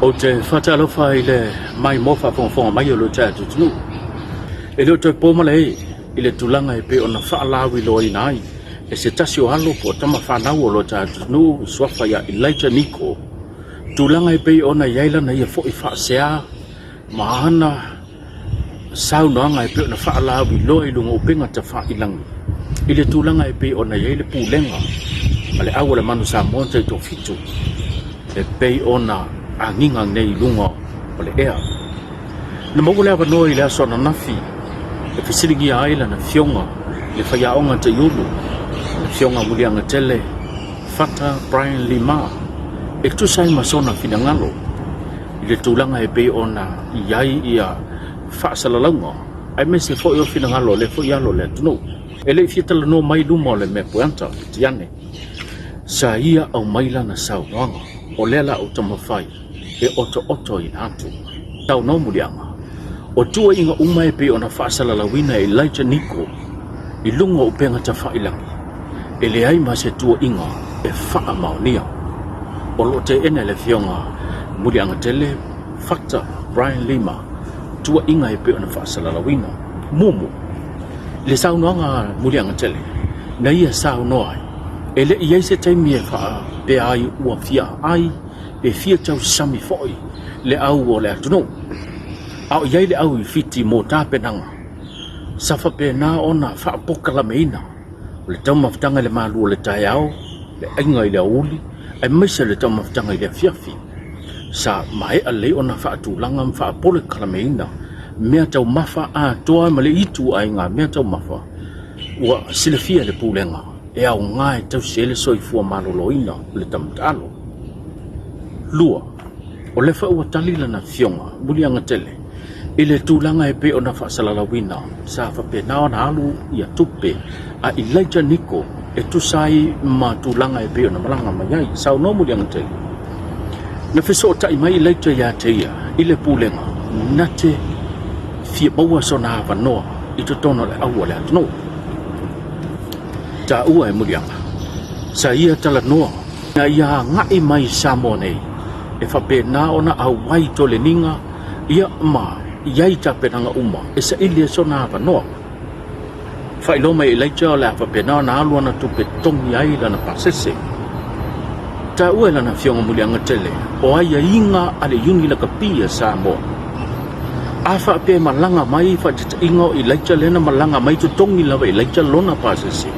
O te whatalofa i le mai mofa whonga mai o lo tātu tunu. E leo toi pōmala i le tulanga e pe o na whaalawi lo i nai. E se tasi o halo po tama whanau o lo tātu tunu swafa ia Elijah Niko. Tulanga e pe o na yaila na ia fo i whaasea maana sau noanga e pe o na whaalawi lo i lunga upenga ta whailangi. I le tulanga e pe o na yaile pulenga. Ma le awale manu sa monta i taitoafitu. E pe o na anginga nei lunga o le ea. Na maule awa noi le aso na nafi, e fisiringi aila na fionga, le whaiaonga te iulu, le fionga Muliagatele Brian Lima, e tu sai masona finagalo, i le tūlanga e pe ona iai ia whaasalalaunga, ai me se fo i o finagalo le fo ialo le tunu, e le fiatala no mai luma o le me puanta, tiane, sa ia au maila na sau noanga, o lela o tamawhai, e oto i atu. Tau no mulianga. O tuuaiga uma e pe ona whaasalalawina e Elijah Niko i lunga o penga ta whailangi. E le ai ma se tuuaiga e whaamaonia. O lo te ene le fionga Muliagatele Brian Lima tuuaiga e pe ona whaasalalawina. Mumu. Le saunoanga Muliagatele na ia saunoai. E le iai se taimi e wha pe ai ua fia ai e fia tau sami foi le au o le atunu. Au iai le au i fiti mo tāpenanga. Safa pe na ona whaapoka la meina. O le tau maftanga le malu o le tai au, le ainga i le auli, ai maisa le tau maftanga i le fiafi. Sa mai a le ona whaatulanga whaapole kala meina. Mea tau mafa a toa ma le itu ai ngā mea tau mafa. Ua silefia le pulenga. E au ngai tau sele soifua maloloina le tamtalo. Lua, o le whaua talila na fionga, Muliagatele, i le tūlanga e pe o na whaasalalawina, sa whapena o na alu i a tupe, a Elijah Niko, e tusai ma tūlanga e pe o na malanga maiai, sao no Muliagatele. Na whiso o tai mai Elijah ia te ia, i le pūlenga, na te fia baua so na hawa noa, i to tono le aua le atu noa. Ta ua e Mulianga, sa ia tala noa, na ia ngai mai sa mo nei, e whapena ona au wai to le ninga, ia ma, iai tapenanga uma, e sa ili e so na hawa noa. Whailo mai Elijah le whapena ona alua na tupe tongi ai lana pasese. Ta ua lana fionga Muliagatele, o ai a inga ale yungi la kapia sa mo. A whape malanga mai, whatita inga o Elijah lena malanga mai to tongi lawa Elijah lona pasese.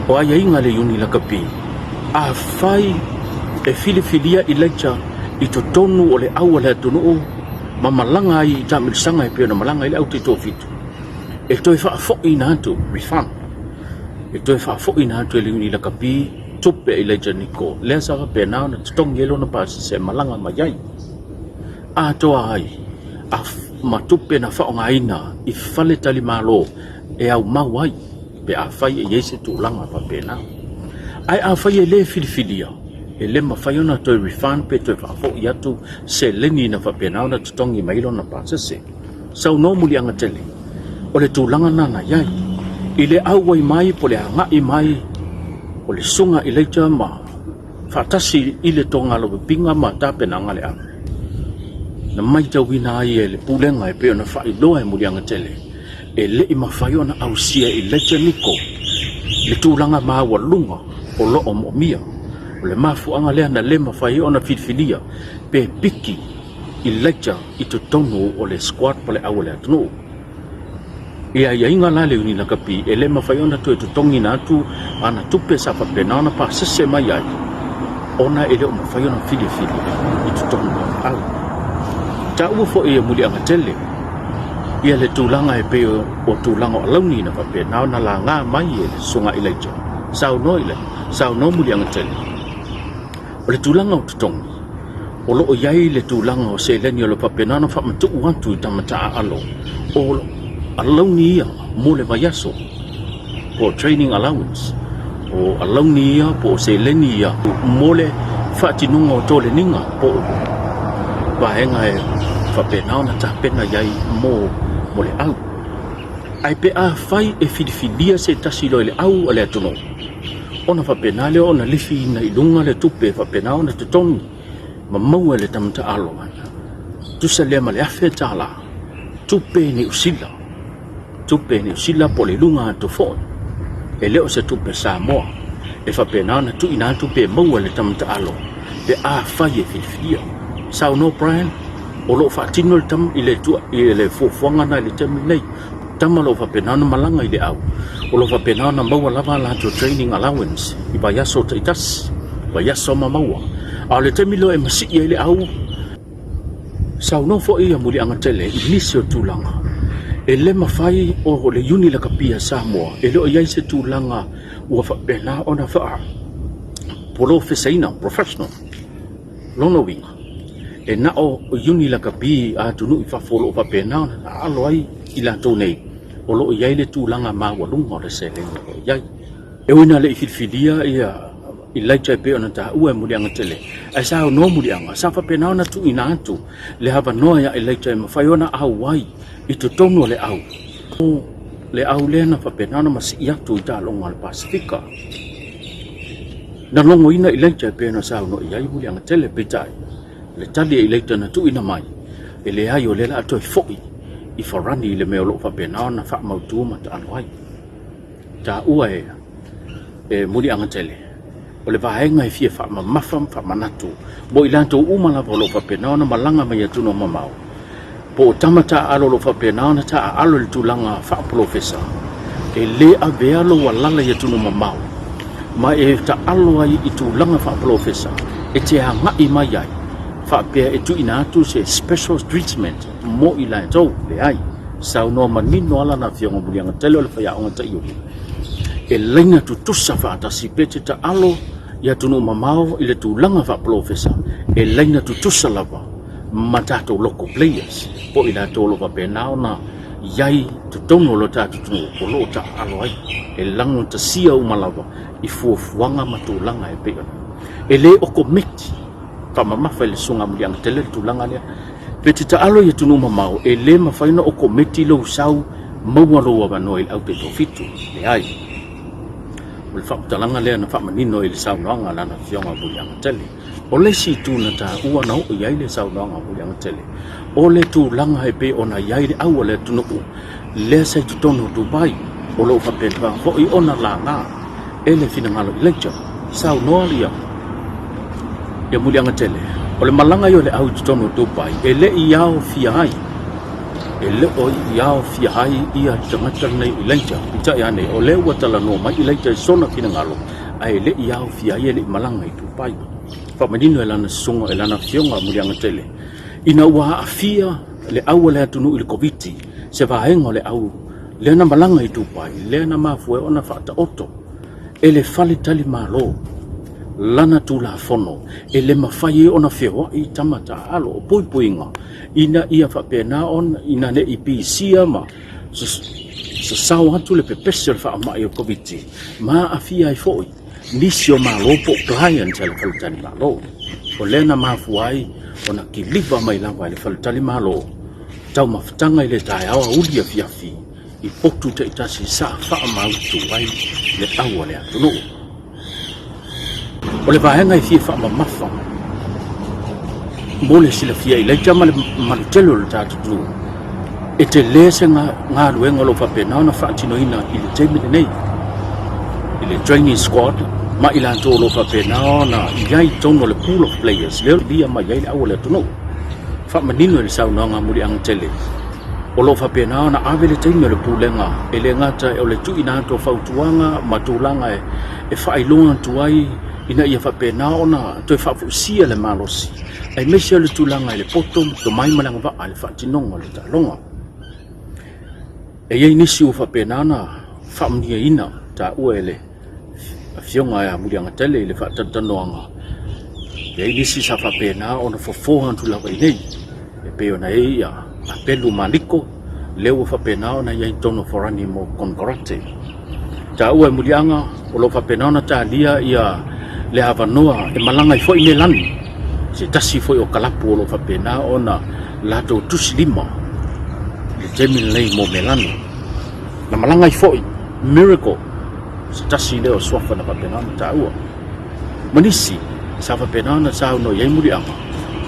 O ai a inga le yungi la kapia. A whai e filifilia Elijah i to tonu o le aua le atunu ma malanga ai i tamirisanga e pia na malanga i le au taitoafitu. E toi whaafoi na atu, refund. E toi whaafoi na atu e le uni la kapi, tupe Elijah Niko. Lea sa pe nao na tutongi elo na pasi se malanga mayai. A toa ai, a matupe na whaonga ina i whale tali malo e au mawai pe a whai e yese tūlanga pa pe nao. Ai a whai e le filifilia. E le mawhaiona toi refund pe toi whaafo i atu se leni na whapenao na tutongi mailo na pasese. Sau no Muliagatele, o le tūlanga nana iai, i le auai mai po le hangai mai, o le sunga Elijah ma, whaatasi i le tonga lo pinga ma tāpenanga le au. Na mai tauina ai e le pulenga e peo na whailoa e Muliagatele, e le i mawhaiona au sia Elijah Niko, le tūlanga maa walunga o lo o momia. O le mafuanga lea na le mawhai ona filifilia pe piki Elijah i to tonu o le squad pa le awa le atunu. Ia inga la le uni na kapi e le mawhai ona to e to tongi na atu ana tupe sa whapena ona pa sese mai ai. Ona e le o mawhai ona filifilia i to tonu o au. Ta ua fo e Muliagatele ia le tūlanga e pe o tūlanga o launi na whapena ona la ngā mai e le sunga Elijah. Sao no ile, sao no Muliagatele. O le tūlanga o tutongi, o loo iai le tūlanga o se leni o le papenana whamatu uantu i tamataa alo, o alauni ia mo le maiaso, o training allowance, o alauni ia po se leni ia mo le whaatinunga o tole ninga po vahenga e whapenana tapena iai mo le au. Ai pe a whai e filifilia se tasilo le au ale atono. Ona whapena leo ona lifi na ilunga le tupe whapena ona te tongi mau le tamta alo tu se le male afetala tu pe ni usila po le lunga to fo e le o se tu pe sa mo e fa pe na tu ina tu pe mau le tamta alo pe a fa ye fia sa no Brian o lo fa tinol tam ile tu ile fo fonga na le tem nei tama lo fa pe na malanga ile au o lo fa pe na mau lava la to training allowance I ba yaso taitas ba yaso mamawa a le temilo e masi ile au sa no fo ia Muliagatele inisio tulanga e le mafai o le Muliagatele Samoa e lo ia se tulanga ua fa pena ona fa professional lono winga e na o Muliagatele a tunu fa folo fa pena alo ai ila to nei o lo ia le tulanga ma wa lunga le sele ia e wina le filfilia ia ilaita pe ona ta ua Muliagatele ai sa no Mulianga sa fa pena ona tu ina atu le hava noa ya ilaita ma fa ona au wai I to tono le au le na fa pena ona masi ia tu ta longa le Pasifika na longo ina ilaita pe ona sa no ia Muliagatele pe tai le tali ilaita na tu ina mai e le ai o le la to foi I farani le me lo fa pena ona fa mautu ma ta alwai ta ua e Muliagatele o le vaenga I fia fa mafam fa manatu mo ilanto umala lo fa pena ona malanga mai atu no mamau po tamata alo lo fa pena ona ta alo le tulanga fa professor e le avea lo walala atu no mamau ma e ta alo ai I tulanga fa professor e te hanga I mai ai fa pe e tu inatu se special treatment mo ilanto le ai sa no manino ala na fionga Muliagatele le fa ya ona ta yuri e lenga tu tusa fa ta si pete ta alo ia tunu mamao ile tulanga fa professor e laina tutusa lava matato local players po ila tolo va pena ona yai tutono lo ta tunu lo ta aloi e lango ta sia umalava I fuanga matulanga e pe e le o komiti pa mama fa le sunga Muliagatele tulanga le petita alo ia tunu mamao e le mafaina o komiti lo sau mawalo wa noel au taitoafitu le ai le whakatalanga lea na whamanino I le saunoanga lana fionga Muliagatele o le si tūna tā ua na o iai le saunoanga Muliagatele o le tūlanga e pe ona iai le aua le tunuku le sai tutono Dubai o lo whapetwa ho I ona la ngā e le finagalo I leitja saunoa lia e Muliagatele o le malanga yo le au tutono Dubai e le iao fia ai e le o iao fia hai ia tangata nei I leitja ita ia nei o le ua tala no mai I leitja sona finagalo ai le iao fia ai le malanga I tupai whamanino e lana sunga e lana fionga Muliagatele ina ua afia le au le atunu I le koviti se vahenga le au le na malanga I tupai le na mafue ona whata oto e le fale tali malo lana tula fono e le mawhai ona whiwa I tamata alo o puipuinga ina ia whapena on ina ne I pisia ma sa sao atu le pepese le whaamai o koviti ma afia I foi nisi o malo po client le falutani malo o lena mafuai ona kiliva mai lava le falutani malo tau mafutanga I le tae awa ulia fiafi I potu te itasi sa whaamautu ai le aua le atunu o le vahenga I fia whaamamafa mo le sila fia I leitja ma le malutelo le tātutu e te lese ngā luenga lo whapena ona whaatinoina I le teimine nei I le training squad ma I lanto lo whapena ona iai tono le pool of players leo lia ma iai le awa le atunu whamanino le saunoanga Muliagatele o lo whapena ona ave le teime le pūlenga e le ngata e o le tui nāto whautuanga matulanga e whailonga tuai ina ia whapena ona toi whaafusia le malosi ai mesia le tulanga I le poto to mai malanga wa ale whaatinonga le talonga e iei nisi u whapena na whaamnia ina ta ua ele a fionga ya Muliagatele I le whaatatanoanga e iei nisi sa whapena ona fofohan tulawa I nei e pe ona e ia a pelu maliko leo whapena ona iei tono forani mo konkorate ta ua Mulianga o lo whapena ona ta lia ia le havanoa e malanga I foi ne lani se tasi foi o kalapu o lo whapena ona lato tusi lima le temin lei mo melano na malanga I foi miracle se tasi leo swafa na whapena ona ta ua manisi sa whapena ona sa uno iei Mulianga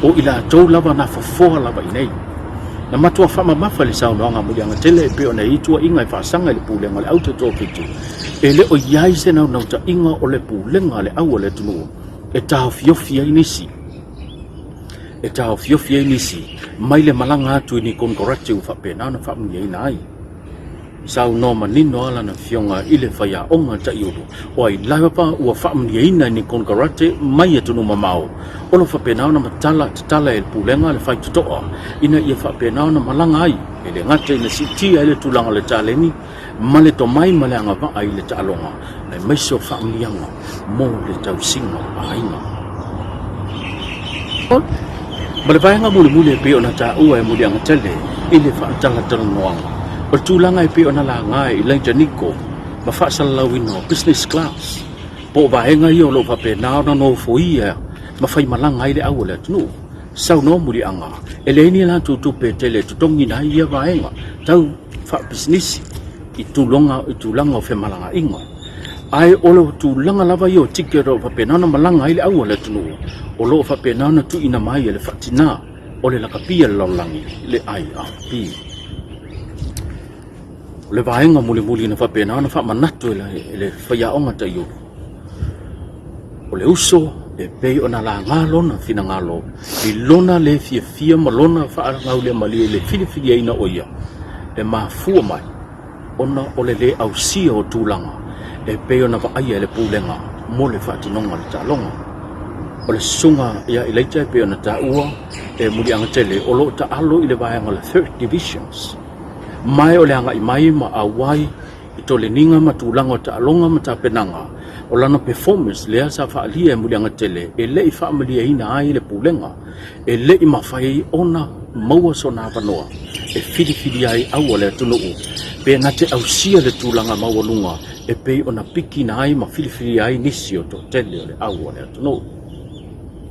o ila tau lava na fofoa lava inei na matua whamamafa le sau noanga Muliagatele e pe o nei itua inga i whaasanga le pulenga le au taitoafitu e le o iai se nau ta inga o le pulenga le au le tunu e tau fiofia inisi mai le malanga atu ni konkorate u whapena na whamuia ina ai sau no manino ala na fionga ile whaia onga ta iuru o ai laiwapa ua whamuia ina ni konkorate mai e tunu mamao olo whapena na matala e pulenga le whai tutoa ina ia whapena na malanga ai e le ngate ina sitia ele tulanga le taleni male to mai male anga va ai le talonga na maiso whamuianga mo le tausinga a inga ma le vaenga muli e pe ona ta ua e Muliagatele i le whaatala noanga o tūlanga i pe ona la ngai i leita niko ma whaasalawina o business class po vaenga i o lo whapena ona no foia ma whai malanga i le au le tunu sau no Mulianga e le ini la tutupe tele tutongi na ia vaenga tau wha business i tūlanga o whemalanga inga ai olo tūlanga lava i o tike ro whapena ona malanga i le au le tunu o lo whapena ona tu ina mai e le whatina o le lakapia le laulangi le IRP le vaenga muli na whapena na whamanatu le whaiaonga ta iu o le uso e pei ona la ngalona finagalo i lona le fia malona whaarangau le mali le whiriwhiri aina oia e mafua mai ona o le ausia o tūlanga e pei ona waaia le pulenga mo le whaatinonga le talonga o le sunga ia i leita e pei ona ta ua e Muliagatele o lo ta alo i le vaenga le 3rd divisions mai o le anga i mai ma awai i tole ninga ma tūlanga o ta alonga ma ta penanga o lana performance lea sa Faalia e Muliagatele e le i whaamalia ina ai le pulenga e le i mawhai ona maua sona wanoa e whiriwhiri ai au le tunuu pe na te ausia le tūlanga maua lunga e pe ona piki na ai ma whiriwhiri ai nisi o to tele o le au le tunuu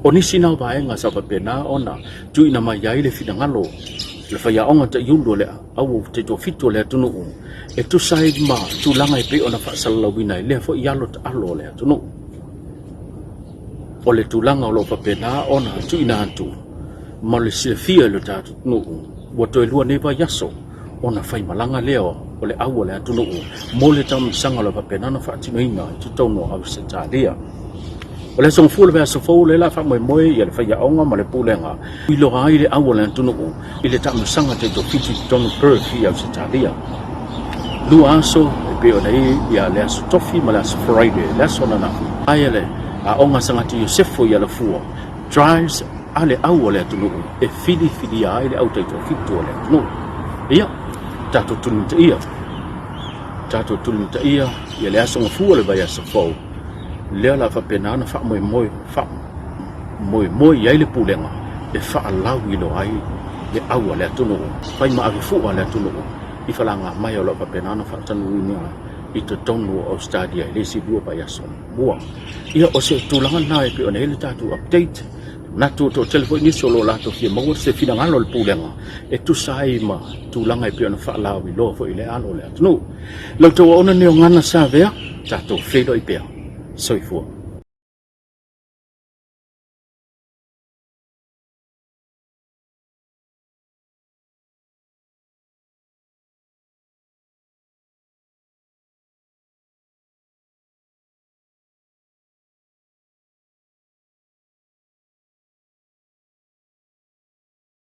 o nisi nao vaenga sa whapena ona tu ina mai ai le finagalo le whaiaonga ta iulu le au taitoafitu le tunuu e tu sai ma tūlanga i pe ona whaasalawina i lea fo i alo ta alo le tunuu o le tūlanga o lo whapena ona tu ina atu ma le silafia le tātu tunuu ua toe lua newa yaso ona whai malanga leo o le au le tunuu mo le taumisanga lo whapena na whaatinoina i tutono au se tālia o le song full verse fo le la fa moe ia le whaiaonga ma le pulenga i lo ai le au le tunuu i le taumisanga te to fiti tono per fi au se tālia lua aso e pe o nei ia le aso tofi ma le aso Friday le aso nana ai le a onga sangati Yosefo ia la fua drives ale au le tunuu e fili ai le au taitoafitu le tunuu ia tato tulunta ia ia le aso ngafua le vai aso fo lea la whapena na wha moe ia le pulenga e wha alau ilo ai le au le tunuu whai ma awe fua le tunuu i whalanga mai o la whapena na wha tanu inia i te tonu o stadia le si bua vai aso bua ia o se tūlanga na e pe o hele tatu update natu to telefoni ni solo la to fia mo se finagalo le pulenga e tu sai ma tūlanga e pe ona wha alau ilo fo ile alo le tunuu lau tau ona neo Ganasavea tato whelo i pea soifua